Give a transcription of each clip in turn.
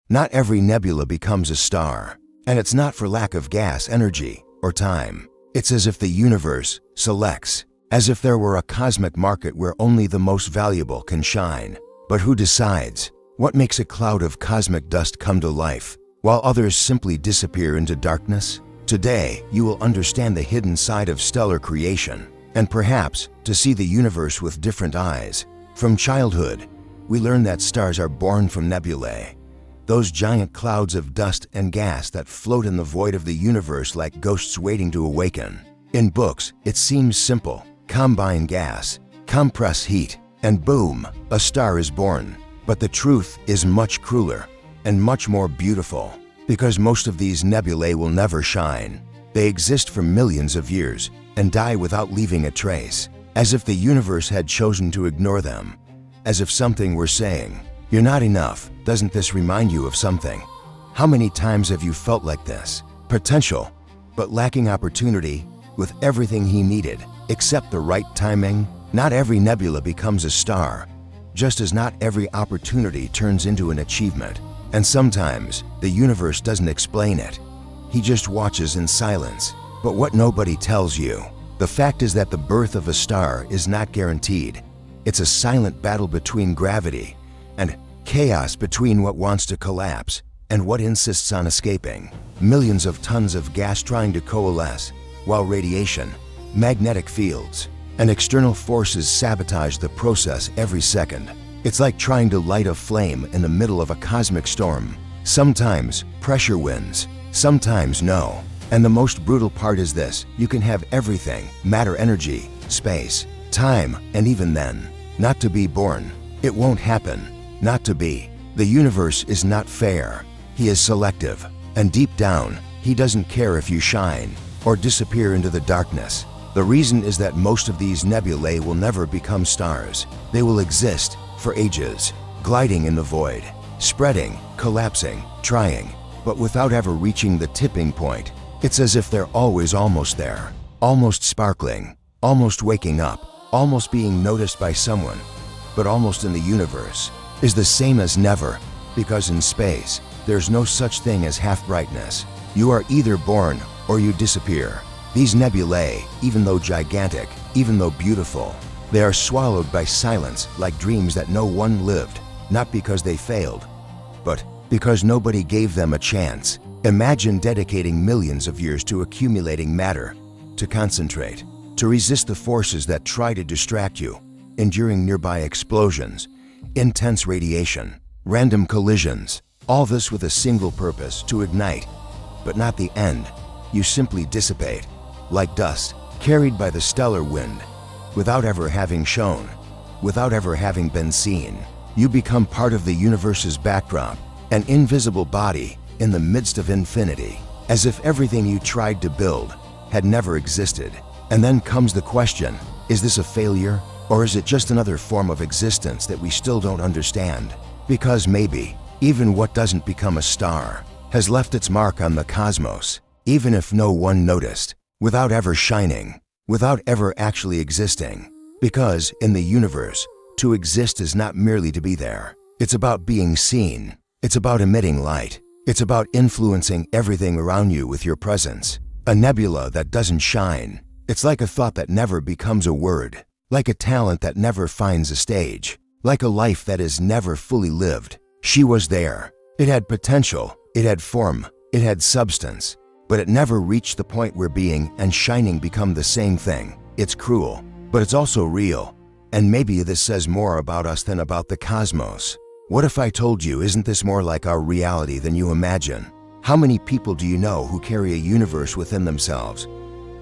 Not every nebula becomes a star, and it's not for lack of gas, energy, or time. It's as if the universe selects, as if there were a cosmic market where only the most valuable can shine. But who decides? What makes a cloud of cosmic dust come to life, while others simply disappear into darkness? Today, you will understand the hidden side of stellar creation, and perhaps to see the universe with different eyes. From childhood, we learn that stars are born from nebulae, those giant clouds of dust and gas that float in the void of the universe like ghosts waiting to awaken. In books, it seems simple. Combine gas, compress heat, and boom, a star is born. But the truth is much crueler and much more beautiful, because most of these nebulae will never shine. They exist for millions of years and die without leaving a trace, as if the universe had chosen to ignore them, as if something were saying, "You're not enough." Doesn't this remind you of something? How many times have you felt like this? Potential, but lacking opportunity, with everything he needed, except the right timing? Not every nebula becomes a star, just as not every opportunity turns into an achievement. And sometimes, the universe doesn't explain it. He just watches in silence. But what nobody tells you, the fact is that the birth of a star is not guaranteed. It's a silent battle between gravity and chaos, between what wants to collapse and what insists on escaping. Millions of tons of gas trying to coalesce, while radiation, magnetic fields, and external forces sabotage the process every second. It's like trying to light a flame in the middle of a cosmic storm. Sometimes pressure wins, sometimes no. And the most brutal part is this: you can have everything, matter, energy, space, time, and even then, not to be born. It won't happen. Not to be. The universe is not fair. He is selective. And deep down, he doesn't care if you shine or disappear into the darkness. The reason is that most of these nebulae will never become stars. They will exist for ages, gliding in the void, spreading, collapsing, trying, but without ever reaching the tipping point. It's as if they're always almost there, almost sparkling, almost waking up, almost being noticed by someone, but almost in the universe is the same as never, because in space, there's no such thing as half brightness. You are either born or you disappear. These nebulae, even though gigantic, even though beautiful, they are swallowed by silence like dreams that no one lived, not because they failed, but because nobody gave them a chance. Imagine dedicating millions of years to accumulating matter, to concentrate, to resist the forces that try to distract you, enduring nearby explosions, intense radiation, random collisions, all this with a single purpose: to ignite, but not the end. You simply dissipate, like dust, carried by the stellar wind, without ever having shone, without ever having been seen. You become part of the universe's backdrop, an invisible body in the midst of infinity, as if everything you tried to build had never existed. And then comes the question, is this a failure? Or is it just another form of existence that we still don't understand? Because maybe, even what doesn't become a star has left its mark on the cosmos, even if no one noticed, without ever shining, without ever actually existing. Because, in the universe, to exist is not merely to be there. It's about being seen. It's about emitting light. It's about influencing everything around you with your presence. A nebula that doesn't shine. It's like a thought that never becomes a word. Like a talent that never finds a stage, like a life that is never fully lived. She was there. It had potential, it had form, it had substance, but it never reached the point where being and shining become the same thing. It's cruel, but it's also real. And maybe this says more about us than about the cosmos. What if I told you, isn't this more like our reality than you imagine? How many people do you know who carry a universe within themselves,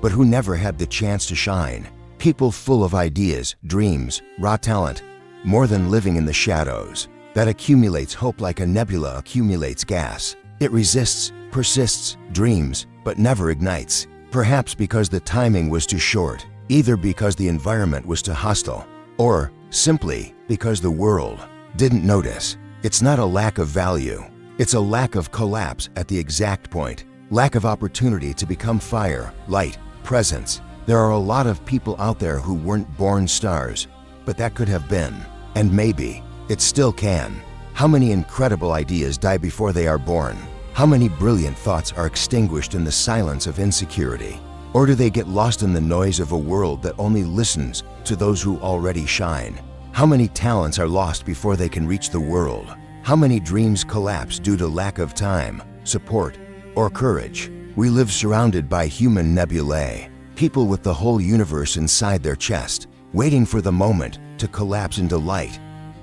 but who never had the chance to shine? People full of ideas, dreams, raw talent, more than living in the shadows, that accumulates hope like a nebula accumulates gas. It resists, persists, dreams, but never ignites. Perhaps because the timing was too short, either because the environment was too hostile, or simply because the world didn't notice. It's not a lack of value. It's a lack of collapse at the exact point. Lack of opportunity to become fire, light, presence. There are a lot of people out there who weren't born stars, but that could have been, and maybe it still can. How many incredible ideas die before they are born? How many brilliant thoughts are extinguished in the silence of insecurity? Or do they get lost in the noise of a world that only listens to those who already shine? How many talents are lost before they can reach the world? How many dreams collapse due to lack of time, support, or courage? We live surrounded by human nebulae, people with the whole universe inside their chest, waiting for the moment to collapse into light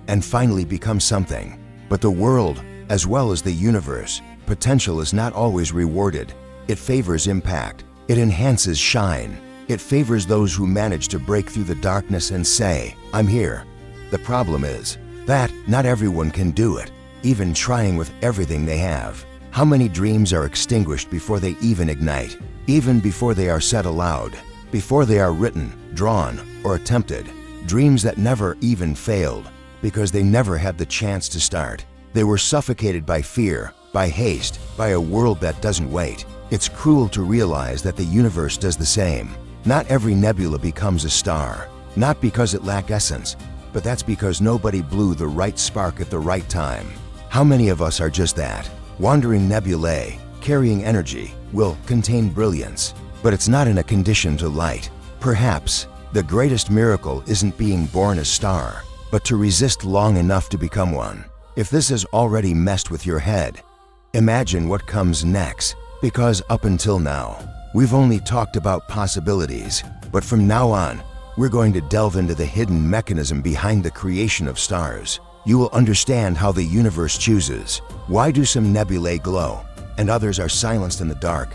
and finally become something. But the world, as well as the universe, potential is not always rewarded. It favors impact. It enhances shine. It favors those who manage to break through the darkness and say, "I'm here." The problem is that not everyone can do it, even trying with everything they have. How many dreams are extinguished before they even ignite, even before they are said aloud, before they are written, drawn, or attempted? Dreams that never even failed because they never had the chance to start. They were suffocated by fear, by haste, by a world that doesn't wait. It's cruel to realize that the universe does the same. Not every nebula becomes a star, not because it lacks essence, but that's because nobody blew the right spark at the right time. How many of us are just that? Wandering nebulae, carrying energy, will contain brilliance, but it's not in a condition to light. Perhaps the greatest miracle isn't being born a star, but to resist long enough to become one. If this has already messed with your head, imagine what comes next. Because up until now, we've only talked about possibilities, but from now on, we're going to delve into the hidden mechanism behind the creation of stars. You will understand how the universe chooses. Why do some nebulae glow, and others are silenced in the dark,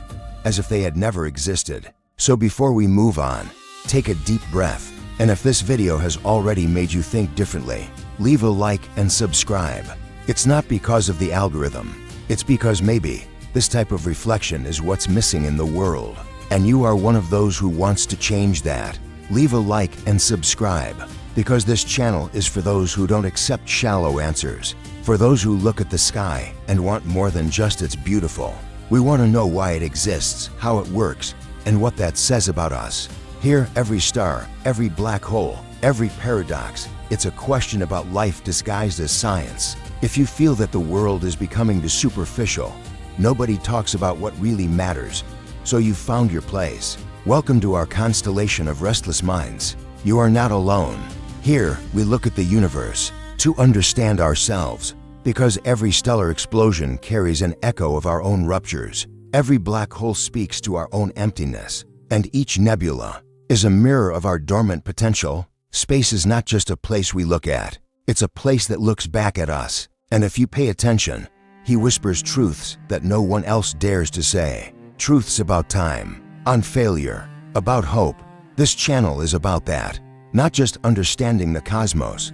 as if they had never existed? So before we move on, take a deep breath, and if this video has already made you think differently, leave a like and subscribe. It's not because of the algorithm, it's because maybe this type of reflection is what's missing in the world, and you are one of those who wants to change that. Leave a like and subscribe, because this channel is for those who don't accept shallow answers, for those who look at the sky and want more than just it's beautiful. We want to know why it exists, how it works, and what that says about us. Here, every star, every black hole, every paradox, it's a question about life disguised as science. If you feel that the world is becoming too superficial, nobody talks about what really matters, so you've found your place. Welcome to our constellation of restless minds. You are not alone. Here, we look at the universe to understand ourselves, because every stellar explosion carries an echo of our own ruptures. Every black hole speaks to our own emptiness, and each nebula is a mirror of our dormant potential. Space is not just a place we look at, it's a place that looks back at us, and if you pay attention, he whispers truths that no one else dares to say. Truths about time, on failure, about hope. This channel is about that. Not just understanding the cosmos,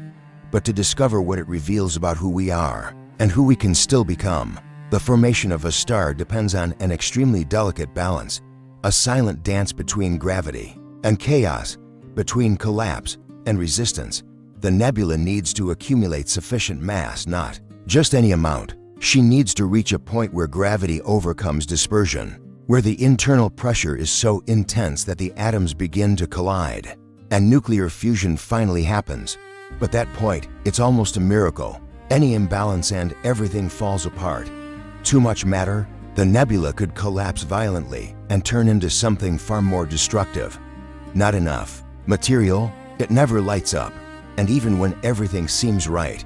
but to discover what it reveals about who we are and who we can still become. The formation of a star depends on an extremely delicate balance, a silent dance between gravity and chaos, between collapse and resistance. The nebula needs to accumulate sufficient mass, not just any amount. She needs to reach a point where gravity overcomes dispersion, where the internal pressure is so intense that the atoms begin to collide, and nuclear fusion finally happens. But that point, it's almost a miracle. Any imbalance and everything falls apart. Too much matter, the nebula could collapse violently and turn into something far more destructive. Not enough material, it never lights up, and even when everything seems right,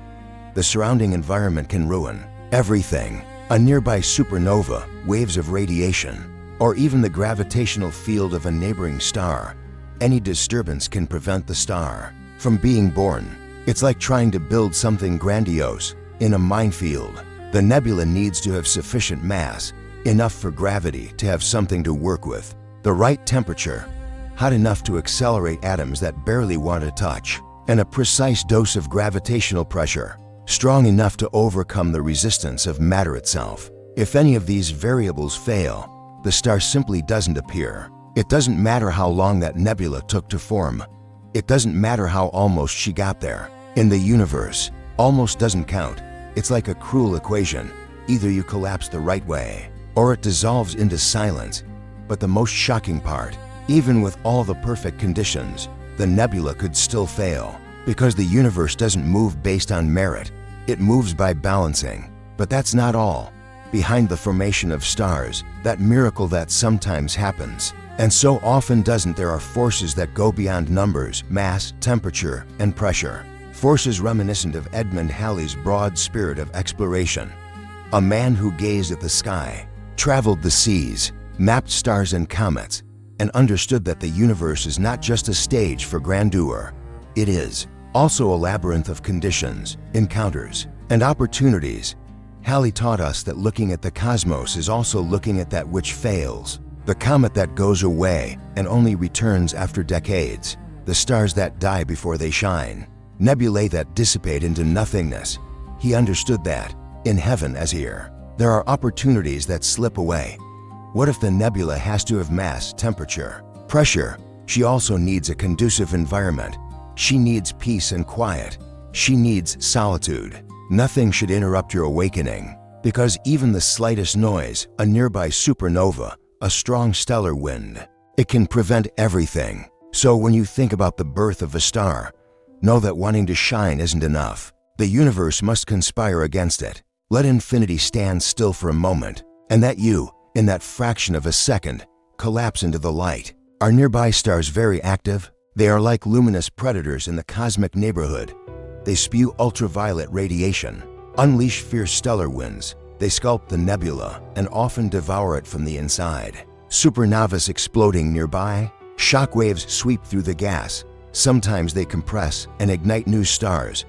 the surrounding environment can ruin everything. A nearby supernova, waves of radiation, or even the gravitational field of a neighboring star. Any disturbance can prevent the star from being born. It's like trying to build something grandiose in a minefield. The nebula needs to have sufficient mass, enough for gravity to have something to work with, the right temperature, hot enough to accelerate atoms that barely want to touch, and a precise dose of gravitational pressure, strong enough to overcome the resistance of matter itself. If any of these variables fail, the star simply doesn't appear. It doesn't matter how long that nebula took to form. It doesn't matter how almost she got there. In the universe, almost doesn't count. It's like a cruel equation. Either you collapse the right way, or it dissolves into silence. But the most shocking part, even with all the perfect conditions, the nebula could still fail, because the universe doesn't move based on merit. It moves by balancing. But that's not all. Behind the formation of stars, that miracle that sometimes happens, and so often doesn't, there are forces that go beyond numbers, mass, temperature, and pressure. Forces reminiscent of Edmond Halley's broad spirit of exploration. A man who gazed at the sky, traveled the seas, mapped stars and comets, and understood that the universe is not just a stage for grandeur. It is also a labyrinth of conditions, encounters, and opportunities. Halley taught us that looking at the cosmos is also looking at that which fails. The comet that goes away and only returns after decades. The stars that die before they shine. Nebulae that dissipate into nothingness. He understood that, in heaven as here, there are opportunities that slip away. What if the nebula has to have mass, temperature, pressure? She also needs a conducive environment. She needs peace and quiet. She needs solitude. Nothing should interrupt your awakening, because even the slightest noise, a nearby supernova, a strong stellar wind, it can prevent everything. So when you think about the birth of a star, know that wanting to shine isn't enough. The universe must conspire against it. Let infinity stand still for a moment, and that you, in that fraction of a second, collapse into the light. Are nearby stars very active? They are like luminous predators in the cosmic neighborhood. They spew ultraviolet radiation, unleash fierce stellar winds. They sculpt the nebula and often devour it from the inside. Supernovas exploding nearby, shock waves sweep through the gas. Sometimes they compress and ignite new stars,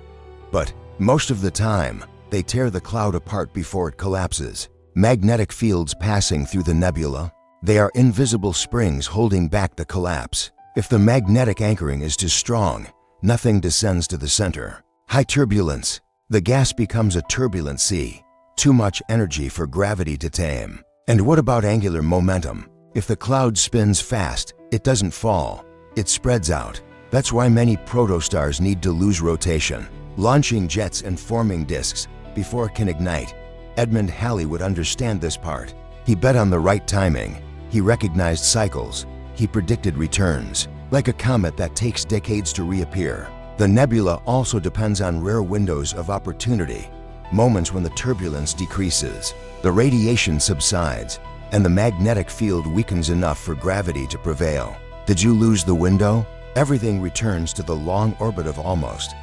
but most of the time, they tear the cloud apart before it collapses. Magnetic fields passing through the nebula. They are invisible springs holding back the collapse. If the magnetic anchoring is too strong, nothing descends to the center. High turbulence. The gas becomes a turbulent sea. Too much energy for gravity to tame. And what about angular momentum? If the cloud spins fast, it doesn't fall. It spreads out. That's why many protostars need to lose rotation, launching jets and forming disks before it can ignite. Edmond Halley would understand this part. He bet on the right timing. He recognized cycles. He predicted returns. Like a comet that takes decades to reappear, the nebula also depends on rare windows of opportunity, moments when the turbulence decreases, the radiation subsides, and the magnetic field weakens enough for gravity to prevail. Did you lose the window? Everything returns to the long orbit of almost.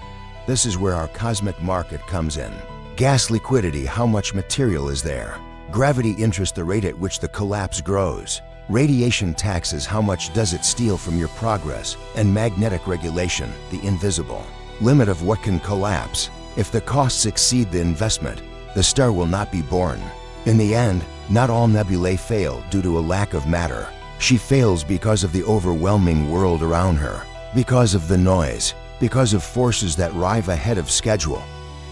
This is where our cosmic market comes in. Gas liquidity, how much material is there? Gravity interest, the rate at which the collapse grows. Radiation taxes, how much does it steal from your progress? And magnetic regulation, the invisible limit of what can collapse. If the costs exceed the investment, the star will not be born. In the end, not all nebulae fail due to a lack of matter. She fails because of the overwhelming world around her, because of the noise, because of forces that arrive ahead of schedule,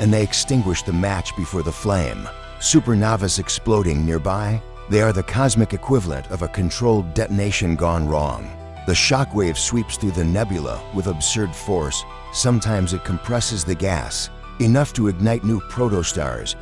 and they extinguish the match before the flame. Supernovas exploding nearby, they are the cosmic equivalent of a controlled detonation gone wrong. The shockwave sweeps through the nebula with absurd force. Sometimes it compresses the gas, enough to ignite new protostars,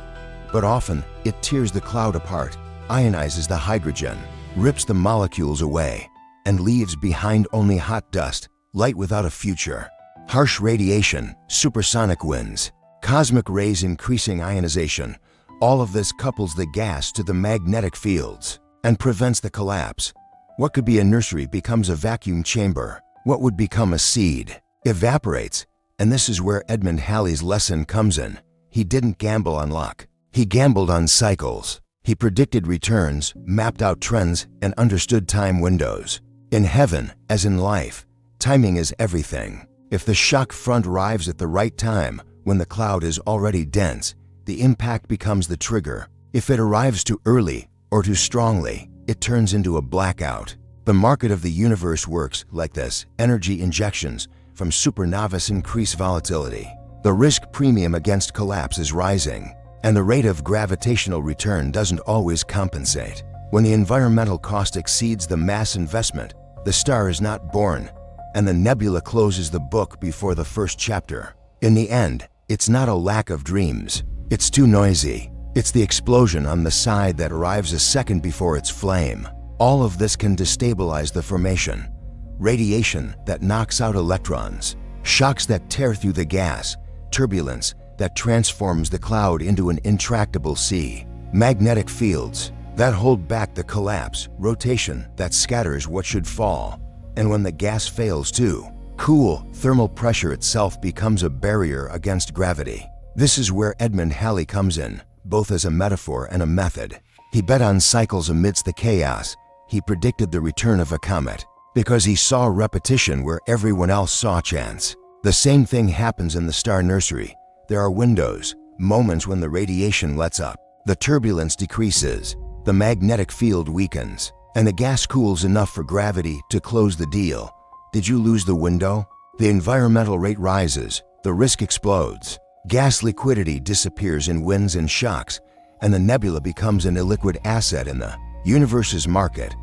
but often it tears the cloud apart, ionizes the hydrogen, rips the molecules away, and leaves behind only hot dust, light without a future. Harsh radiation, supersonic winds, cosmic rays increasing ionization, all of this couples the gas to the magnetic fields and prevents the collapse. What could be a nursery becomes a vacuum chamber. What would become a seed evaporates. And this is where Edmond Halley's lesson comes in. He didn't gamble on luck. He gambled on cycles. He predicted returns, mapped out trends, and understood time windows. In heaven, as in life, timing is everything. If the shock front arrives at the right time, when the cloud is already dense, the impact becomes the trigger. If it arrives too early or too strongly, it turns into a blackout. The market of the universe works like this. Energy injections from supernovas increase volatility. The risk premium against collapse is rising, and the rate of gravitational return doesn't always compensate. When the environmental cost exceeds the mass investment, the star is not born, and the nebula closes the book before the first chapter. In the end, it's not a lack of dreams. It's too noisy. It's the explosion on the side that arrives a second before its flame. All of this can destabilize the formation. Radiation that knocks out electrons, shocks that tear through the gas, turbulence that transforms the cloud into an intractable sea. Magnetic fields that hold back the collapse, rotation that scatters what should fall. And when the gas fails to cool, thermal pressure itself becomes a barrier against gravity. This is where Edmond Halley comes in, both as a metaphor and a method. He bet on cycles amidst the chaos. He predicted the return of a comet because he saw repetition where everyone else saw chance. The same thing happens in the star nursery. There are windows, moments when the radiation lets up, the turbulence decreases, the magnetic field weakens, and the gas cools enough for gravity to close the deal. Did you lose the window? The environmental rate rises, the risk explodes. Gas liquidity disappears in winds and shocks, and the nebula becomes an illiquid asset in the universe's market.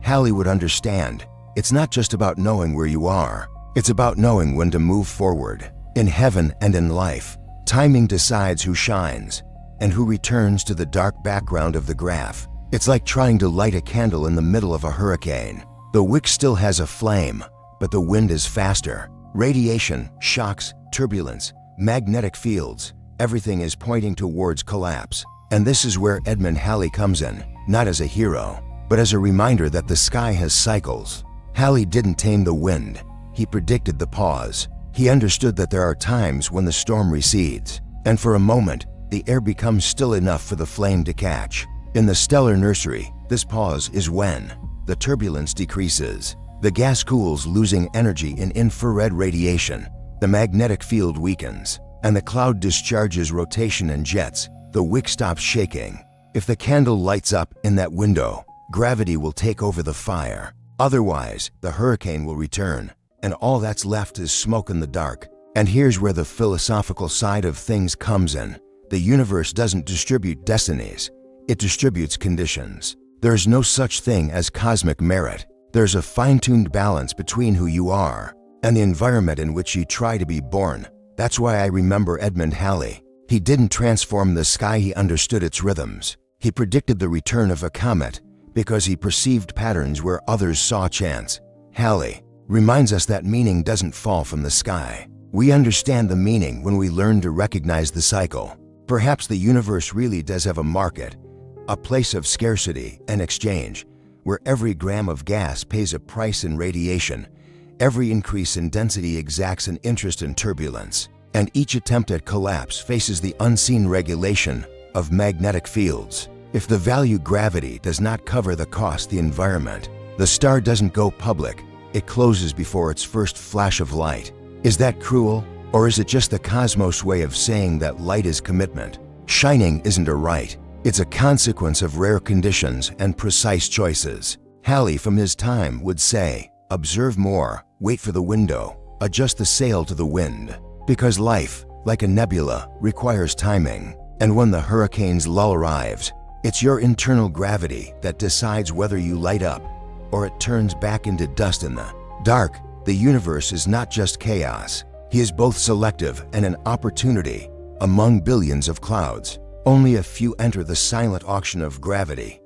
Halley would understand, it's not just about knowing where you are, it's about knowing when to move forward. In heaven and in life, timing decides who shines and who returns to the dark background of the graph. It's like trying to light a candle in the middle of a hurricane. The wick still has a flame, but the wind is faster. Radiation, shocks, turbulence, magnetic fields, everything is pointing towards collapse. And this is where Edmond Halley comes in, not as a hero, but as a reminder that the sky has cycles. Halley didn't tame the wind, he predicted the pause. He understood that there are times when the storm recedes, and for a moment, the air becomes still enough for the flame to catch. In the stellar nursery, this pause is when the turbulence decreases, the gas cools, losing energy in infrared radiation, the magnetic field weakens, and the cloud discharges rotation and jets. The wick stops shaking. If the candle lights up in that window, gravity will take over the fire. Otherwise, the hurricane will return, and all that's left is smoke in the dark. And here's where the philosophical side of things comes in. The universe doesn't distribute destinies, it distributes conditions. There's no such thing as cosmic merit. There's a fine-tuned balance between who you are and the environment in which you try to be born. That's why I remember Edmond Halley. He didn't transform the sky, he understood its rhythms. He predicted the return of a comet because he perceived patterns where others saw chance. Halley reminds us that meaning doesn't fall from the sky. We understand the meaning when we learn to recognize the cycle. Perhaps the universe really does have a market, a place of scarcity and exchange, where every gram of gas pays a price in radiation, every increase in density exacts an interest in turbulence, and each attempt at collapse faces the unseen regulation of magnetic fields. If the value gravity does not cover the cost the environment, the star doesn't go public, it closes before its first flash of light. Is that cruel? Or is it just the cosmos' way of saying that light is commitment? Shining isn't a right, it's a consequence of rare conditions and precise choices. Halley from his time would say, observe more, wait for the window, adjust the sail to the wind. Because life, like a nebula, requires timing. And when the hurricane's lull arrives, it's your internal gravity that decides whether you light up or it turns back into dust in the dark. The universe is not just chaos. He is both selective and an opportunity. Among billions of clouds, only a few enter the silent auction of gravity.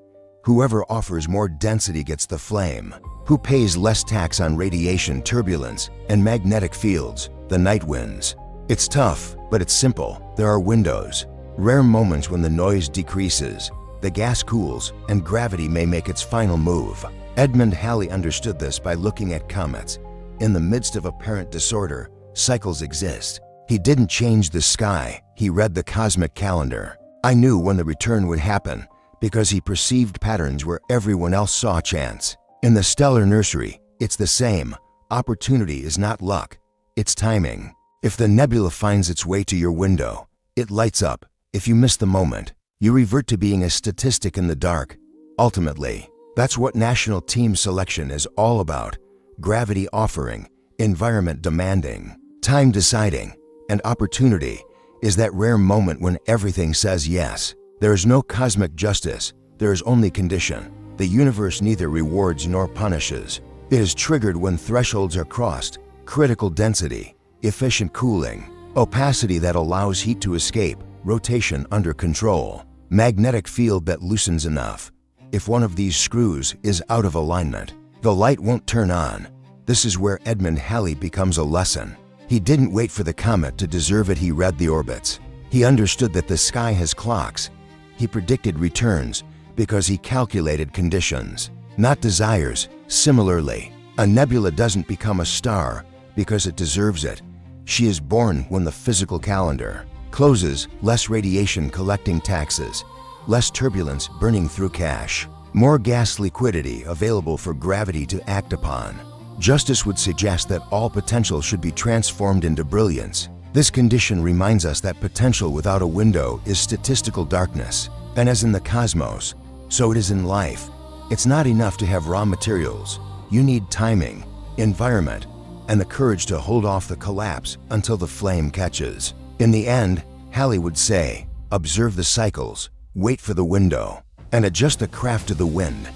Whoever offers more density gets the flame. Who pays less tax on radiation, turbulence, and magnetic fields? The night wins. It's tough, but it's simple. There are windows, rare moments when the noise decreases, the gas cools, and gravity may make its final move. Edmond Halley understood this by looking at comets. In the midst of apparent disorder, cycles exist. He didn't change the sky, he read the cosmic calendar. I knew when the return would happen because he perceived patterns where everyone else saw chance. In the stellar nursery, it's the same. Opportunity is not luck, it's timing. If the nebula finds its way to your window, it lights up. If you miss the moment, you revert to being a statistic in the dark. Ultimately, that's what national team selection is all about. Gravity offering, environment demanding, time deciding, and opportunity is that rare moment when everything says yes. There is no cosmic justice, there is only condition. The universe neither rewards nor punishes. It is triggered when thresholds are crossed, critical density, efficient cooling, opacity that allows heat to escape, rotation under control, magnetic field that loosens enough. If one of these screws is out of alignment, the light won't turn on. This is where Edmond Halley becomes a lesson. He didn't wait for the comet to deserve it, he read the orbits. He understood that the sky has clocks. He predicted returns because he calculated conditions, not desires. Similarly, a nebula doesn't become a star because it deserves it. She is born when the physical calendar closes. Less radiation collecting taxes, less turbulence burning through cash, more gas liquidity available for gravity to act upon. Justice would suggest that all potential should be transformed into brilliance. This condition reminds us that potential without a window is statistical darkness. And as in the cosmos, so it is in life. It's not enough to have raw materials. You need timing, environment, and the courage to hold off the collapse until the flame catches. In the end, Halley would say, observe the cycles, wait for the window, and adjust the craft to the wind.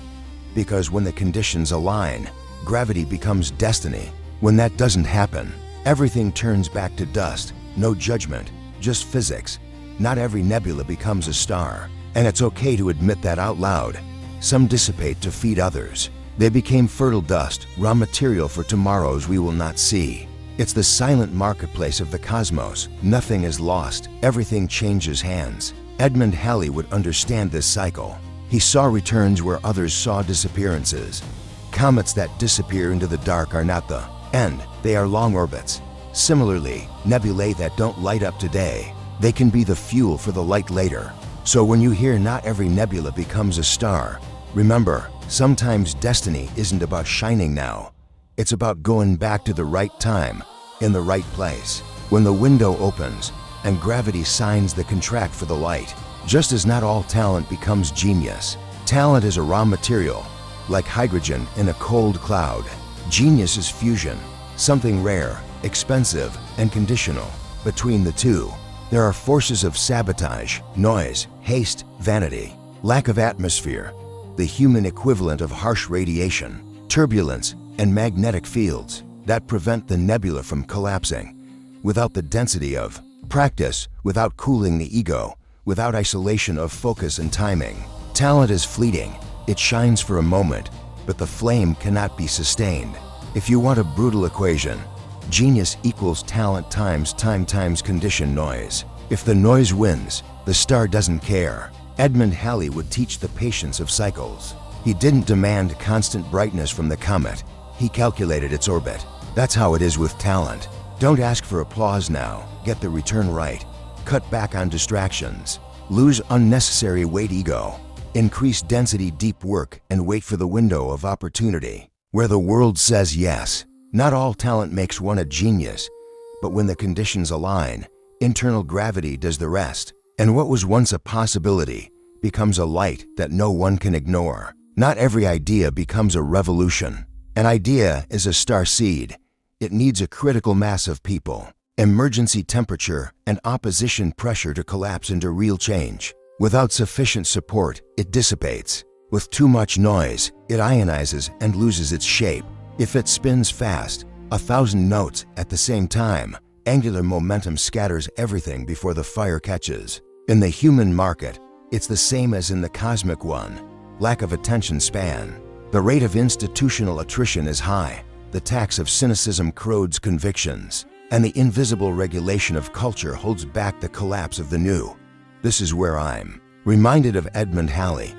Because when the conditions align, gravity becomes destiny. When that doesn't happen, everything turns back to dust. No judgment, just physics. Not every nebula becomes a star, and it's okay to admit that out loud. Some dissipate to feed others. They became fertile dust, raw material for tomorrows we will not see. It's the silent marketplace of the cosmos. Nothing is lost, everything changes hands. Edmond Halley would understand this cycle. He saw returns where others saw disappearances. Comets that disappear into the dark are not the end, they are long orbits. Similarly, nebulae that don't light up today, they can be the fuel for the light later. So when you hear not every nebula becomes a star, remember, sometimes destiny isn't about shining now. It's about going back to the right time, in the right place. When the window opens and gravity signs the contract for the light. Just as not all talent becomes genius. Talent is a raw material, like hydrogen in a cold cloud. Genius is fusion, something rare, expensive, and conditional. Between the two, there are forces of sabotage, noise, haste, vanity, lack of atmosphere, the human equivalent of harsh radiation, turbulence, and magnetic fields that prevent the nebula from collapsing. Without the density of practice, without cooling the ego, without isolation of focus and timing, talent is fleeting. It shines for a moment, but the flame cannot be sustained. If you want a brutal equation, genius equals talent times time times condition noise. If the noise wins, the star doesn't care. Edmond Halley would teach the patience of cycles. He didn't demand constant brightness from the comet. He calculated its orbit. That's how it is with talent. Don't ask for applause now. Get the return right. Cut back on distractions. Lose unnecessary weight ego. Increase density deep work and wait for the window of opportunity, where the world says yes. Not all talent makes one a genius, but when the conditions align, internal gravity does the rest. And what was once a possibility becomes a light that no one can ignore. Not every idea becomes a revolution. An idea is a star seed. It needs a critical mass of people, emergency temperature, and opposition pressure to collapse into real change. Without sufficient support, it dissipates. With too much noise, it ionizes and loses its shape. If it spins fast, 1,000 notes at the same time, angular momentum scatters everything before the fire catches. In the human market, it's the same as in the cosmic one. Lack of attention span. The rate of institutional attrition is high. The tax of cynicism corrodes convictions, and the invisible regulation of culture holds back the collapse of the new. This is where I'm reminded of Edmond Halley.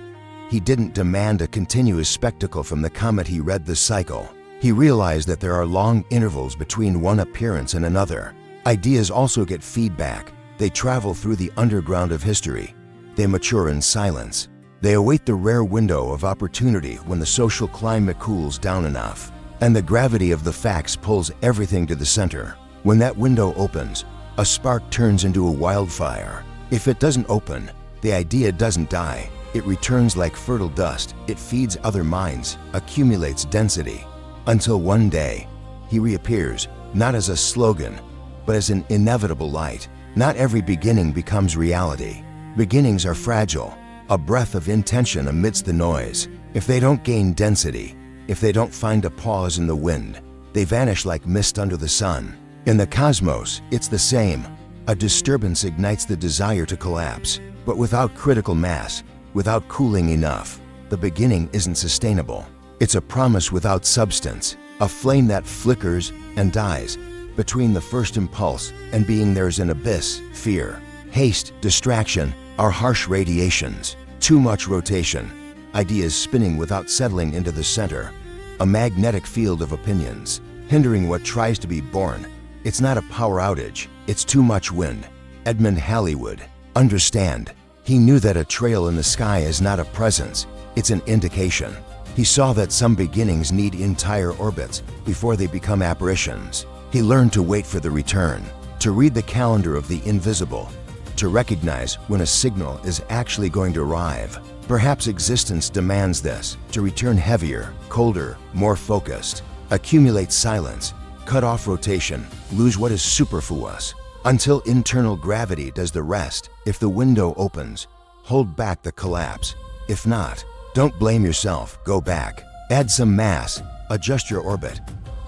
He didn't demand a continuous spectacle from the comet. He read the cycle. He realized that there are long intervals between one appearance and another. Ideas also get feedback. They travel through the underground of history. They mature in silence. They await the rare window of opportunity when the social climate cools down enough, and the gravity of the facts pulls everything to the center. When that window opens, a spark turns into a wildfire. If it doesn't open, the idea doesn't die. It returns like fertile dust. It feeds other minds, accumulates density, until one day, he reappears, not as a slogan, but as an inevitable light. Not every beginning becomes reality. Beginnings are fragile, a breath of intention amidst the noise. If they don't gain density, if they don't find a pause in the wind, they vanish like mist under the sun. In the cosmos, it's the same. A disturbance ignites the desire to collapse, but without critical mass, without cooling enough, the beginning isn't sustainable. It's a promise without substance, a flame that flickers and dies. Between the first impulse and being there's an abyss, fear. Haste, distraction, are harsh radiations. Too much rotation. Ideas spinning without settling into the center. A magnetic field of opinions, hindering what tries to be born. It's not a power outage, it's too much wind. Edmond Halley would understand. He knew that a trail in the sky is not a presence, it's an indication. He saw that some beginnings need entire orbits before they become apparitions. He learned to wait for the return, to read the calendar of the invisible, to recognize when a signal is actually going to arrive. Perhaps existence demands this, to return heavier, colder, more focused, accumulate silence, cut off rotation, lose what is superfluous, until internal gravity does the rest. If the window opens, hold back the collapse. If not, don't blame yourself, go back. Add some mass, adjust your orbit.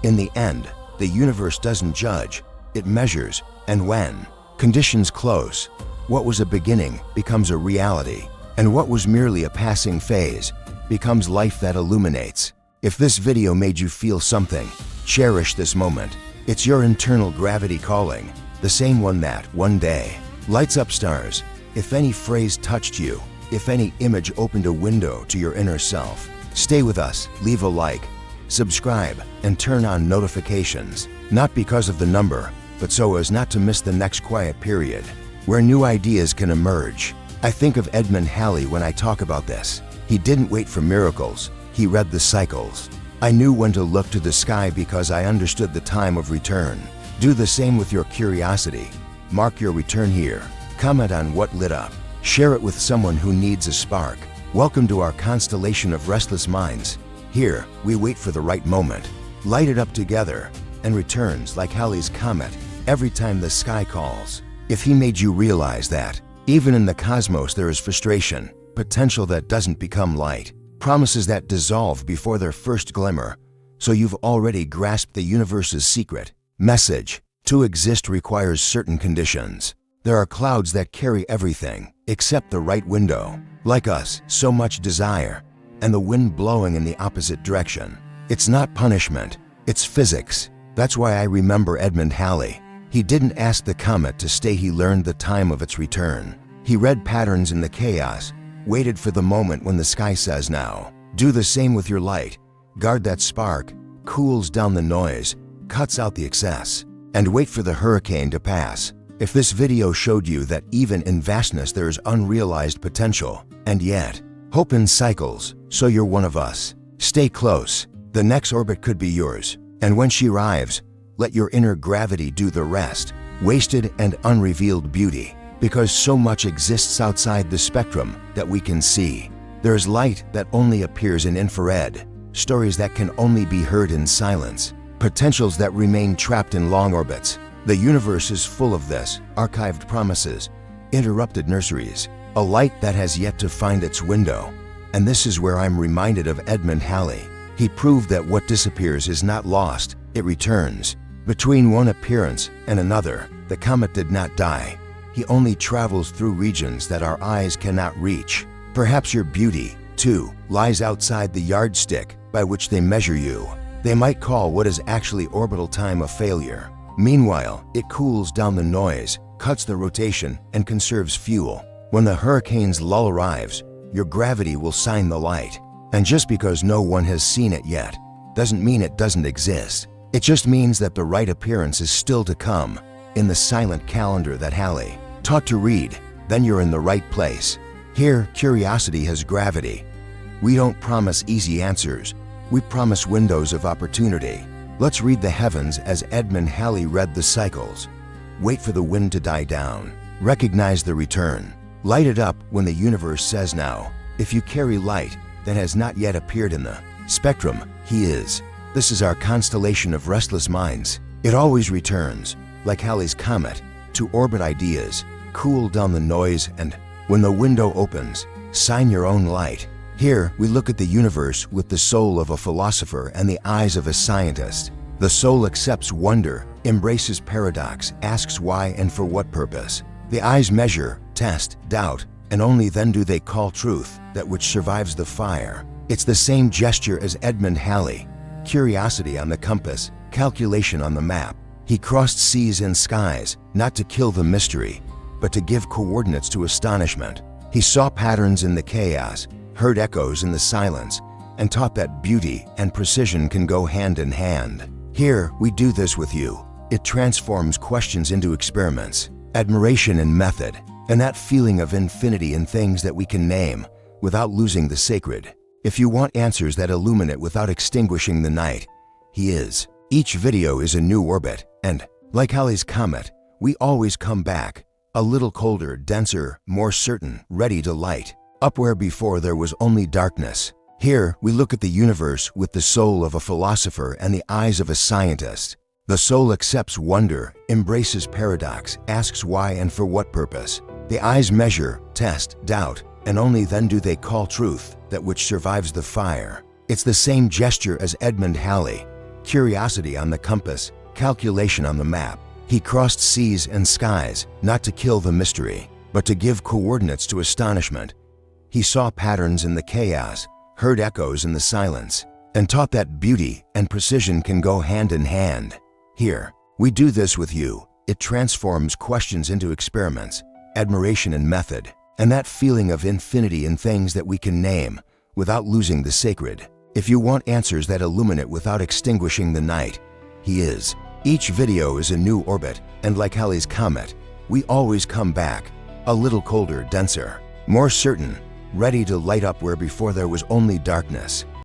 In the end, the universe doesn't judge, it measures, and when conditions close, what was a beginning becomes a reality, and what was merely a passing phase becomes life that illuminates. If this video made you feel something, cherish this moment. It's your internal gravity calling, the same one that, one day, lights up stars. If any phrase touched you, if any image opened a window to your inner self, stay with us, leave a like, subscribe, and turn on notifications, not because of the number, but so as not to miss the next quiet period, where new ideas can emerge. I think of Edmond Halley when I talk about this. He didn't wait for miracles, he read the cycles. I knew when to look to the sky because I understood the time of return. Do the same with your curiosity. Mark your return here. Comment on what lit up. Share it with someone who needs a spark. Welcome to our constellation of restless minds. Here, we wait for the right moment, light it up together, and returns like Halley's comet every time the sky calls. If he made you realize that, even in the cosmos there is frustration, potential that doesn't become light, promises that dissolve before their first glimmer, so you've already grasped the universe's secret. Message: to exist requires certain conditions. There are clouds that carry everything except the right window. Like us, so much desire, and the wind blowing in the opposite direction. It's not punishment, it's physics. That's why I remember Edmond Halley. He didn't ask the comet to stay, he learned the time of its return. He read patterns in the chaos, waited for the moment when the sky says now. Do the same with your light. Guard that spark, cools down the noise, cuts out the excess, and wait for the hurricane to pass. If this video showed you that even in vastness there is unrealized potential, and yet, hope in cycles, so you're one of us. Stay close, the next orbit could be yours, and when she arrives, let your inner gravity do the rest. Wasted and unrevealed beauty, because so much exists outside the spectrum that we can see. There is light that only appears in infrared, stories that can only be heard in silence, potentials that remain trapped in long orbits. The universe is full of this, archived promises, interrupted nurseries, a light that has yet to find its window. And this is where I'm reminded of Edmond Halley. He proved that what disappears is not lost, it returns. Between one appearance and another, the comet did not die. He only travels through regions that our eyes cannot reach. Perhaps your beauty, too, lies outside the yardstick by which they measure you. They might call what is actually orbital time a failure. Meanwhile, it cools down the noise, cuts the rotation, and conserves fuel. When the hurricane's lull arrives, your gravity will shine the light. And just because no one has seen it yet, doesn't mean it doesn't exist. It just means that the right appearance is still to come. In the silent calendar that Halley taught to read, then you're in the right place. Here, curiosity has gravity. We don't promise easy answers. We promise windows of opportunity. Let's read the heavens as Edmond Halley read the cycles. Wait for the wind to die down. Recognize the return. Light it up when the universe says now. If you carry light that has not yet appeared in the spectrum, he is. This is our constellation of restless minds. It always returns, like Halley's comet, to orbit ideas, cool down the noise, and when the window opens, shine your own light. Here, we look at the universe with the soul of a philosopher and the eyes of a scientist. The soul accepts wonder, embraces paradox, asks why and for what purpose. The eyes measure, test, doubt, and only then do they call truth, that which survives the fire. It's the same gesture as Edmond Halley. Curiosity on the compass, calculation on the map. He crossed seas and skies, not to kill the mystery, but to give coordinates to astonishment. He saw patterns in the chaos, heard echoes in the silence, and taught that beauty and precision can go hand in hand. Here, we do this with you. It transforms questions into experiments, admiration in method, and that feeling of infinity in things that we can name without losing the sacred. If you want answers that illuminate without extinguishing the night, he is. Each video is a new orbit, and, like Halley's comet, we always come back, a little colder, denser, more certain, ready to light up where before there was only darkness. Here, we look at the universe with the soul of a philosopher and the eyes of a scientist. The soul accepts wonder, embraces paradox, asks why and for what purpose. The eyes measure, test, doubt, and only then do they call truth, that which survives the fire. It's the same gesture as Edmond Halley, curiosity on the compass, calculation on the map. He crossed seas and skies, not to kill the mystery, but to give coordinates to astonishment. He saw patterns in the chaos, heard echoes in the silence, and taught that beauty and precision can go hand in hand. Here, we do this with you. It transforms questions into experiments, admiration in method, and that feeling of infinity in things that we can name without losing the sacred. If you want answers that illuminate without extinguishing the night, he is. Each video is a new orbit, and like Halley's comet, we always come back, a little colder, denser, more certain, ready to light up where before there was only darkness.